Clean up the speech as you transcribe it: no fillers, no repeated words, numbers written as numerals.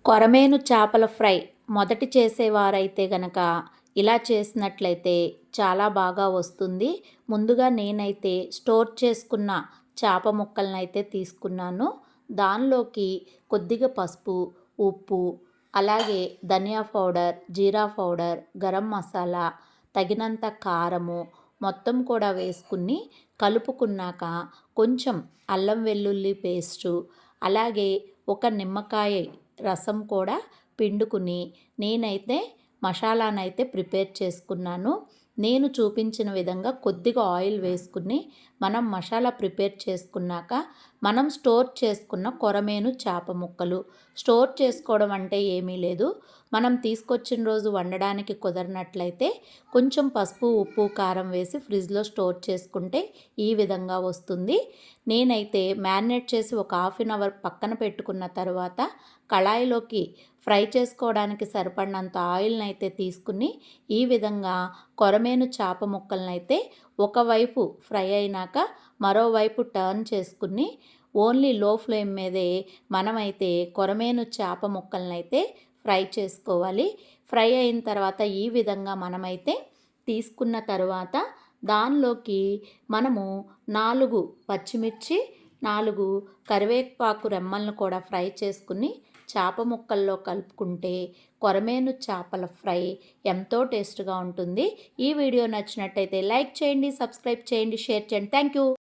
కొరమేను చేపల ఫ్రై మొదటి చేసేవారైతే గనక ఇలా చేసినట్లయితే చాలా బాగా వస్తుంది. ముందుగా నేనైతే స్టోర్ చేసుకున్న చేప ముక్కలనైతే తీసుకున్నాను. దానిలోకి కొద్దిగా పసుపు, ఉప్పు, అలాగే ధనియా పౌడర్, జీరా పౌడర్, గరం మసాలా, తగినంత కారము మొత్తం కూడా వేసుకుని కలుపుకున్నాక కొంచెం అల్లం వెల్లుల్లి పేస్టు, అలాగే ఒక నిమ్మకాయ రసం కూడా పిండుకుని నేనైతే మసాలానైతే ప్రిపేర్ చేసుకున్నాను. నేను చూపించిన విధంగా కొద్దిగా ఆయిల్ వేసుకుని మనం మసాలా ప్రిపేర్ చేసుకున్నాక మనం స్టోర్ చేసుకున్న కొరమేను చేప ముక్కలు స్టోర్ చేసుకోవడం అంటే ఏమీ లేదు. మనం తీసుకొచ్చిన రోజు వండడానికి కుదరనట్లయితే కొంచెం పసుపు, ఉప్పు, కారం వేసి ఫ్రిడ్జ్లో స్టోర్ చేసుకుంటే ఈ విధంగా వస్తుంది. నేనైతే మ్యారినేట్ చేసి ఒక హాఫ్ అన్ అవర్ పక్కన పెట్టుకున్న తర్వాత కళాయిలోకి ఫ్రై చేసుకోవడానికి సరిపడినంత ఆయిల్ని అయితే తీసుకుని ఈ విధంగా కొరమేను చేప ముక్కలనైతే ఒకవైపు ఫ్రై అయినాక మరోవైపు టర్న్ చేసుకుని ఓన్లీ లో ఫ్లేమ్ మీదే మనమైతే కొరమేను చేప ముక్కలనైతే ఫ్రై చేసుకోవాలి. ఫ్రై అయిన తర్వాత ఈ విధంగా మనమైతే తీసుకున్న తర్వాత దానిలోకి మనము 4 పచ్చిమిర్చి, 4 కరివేపాకు రెమ్మలను కూడా ఫ్రై చేసుకుని చేప ముక్కల్లో కలుపుకుంటే కొరమేను చేపల ఫ్రై ఎంతో టేస్ట్గా ఉంటుంది. ఈ వీడియో నచ్చినట్టయితే లైక్ చేయండి, సబ్స్క్రైబ్ చేయండి, షేర్ చేయండి. Thank you.